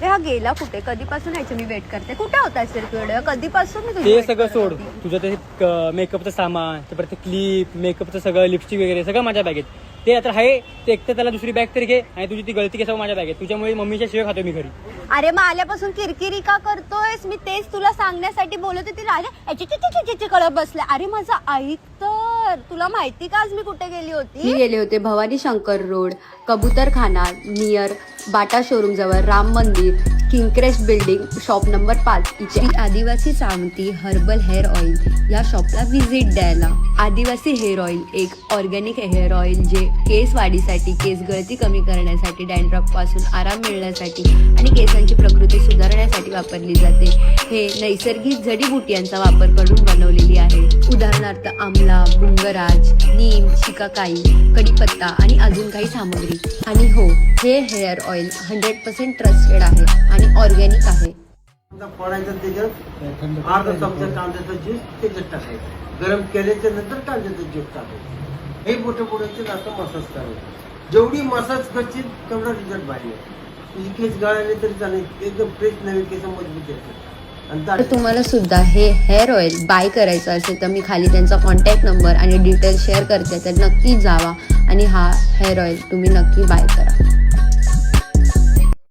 रे हा गेला कुठे? कधीपासून ह्याची मी वेट करते. कुठे होतास रे तू एवढं? कधीपासून मी ते सगळं सोड, तुझं ते मेकअपचं सामान, ते परत क्लिप, मेकअपचं सगळं, लिपस्टिक वगैरे सगळं माझ्या बॅगेत. ते आता आहे ते, एक तर त्याला दुसरी बॅग तरी घे, आणि तुझी ती गळती कसं माझ्या बॅगेत. तुझ्यामुळे मम्मीच्या शिवाय खातो मी घरी. अरे मग आल्यापासून किरकिरी का करतोयस? मी तेच तुला सांगण्यासाठी बोलत होती. राजा कळत बसले. अरे माझं ऐक तर, तुला माहिती का आज मी कुठे गेली होती? मी गेले होते भवानी शंकर रोड, कबूतर खाना नियर बाटा शोरूम जवळ राम मंदिर, किंगक्रेस्ट बिल्डिंग, शॉप नंबर 5 इथे आदिवासी सावंती हर्बल हेअर ऑइल या शॉपला व्हिजिट द्यायला. आदिवासी हेअर ऑइल एक ऑर्गॅनिक हेअर ऑइल जे केस वाढीसाठी, केस गळती कमी करण्यासाठी, डॅन्ड्रफ पासून आराम मिळण्यासाठी आणि केसांची प्रकृती सुधारण्यासाठी वापरली जाते. हे नैसर्गिक जडीबुट्यांचा वापर करून बनवलेली आहे. उदाहरणार्थ आमला, बुंगराज, नीम, शिकाकाई, कडीपत्ता आणि अजून काही सामग्री. आणि हो, हे हेअर ऑइल 100% ट्रस्टेड आहे आणि ऑर्गॅनिक आहे. फोडायचं त्याच्यात अर्धा चमचा कांद्याचा ज्यूस त्याच्यात टाकायचं. गरम केल्याच्या नंतर कांद्याचा ज्यूस टाकायचं. हे मोठे मोठ्याचे असं मसाज करायचं. जेवढी मसाज करशील तेवढा रिझल्ट भारी आहे. तुझी केस गळाले तरी चालेल, एकदम फ्रेश नवीन केस मजबूत येतात. तर तुम्हाला सुद्धा हे हेअर ऑइल बाय करायचं असेल तर मी खाली त्यांचा कॉन्टॅक्ट नंबर आणि डिटेल्स शेअर करते, तर नक्की जावा आणि हा हेअर ऑइल तुम्ही नक्की बाय करा.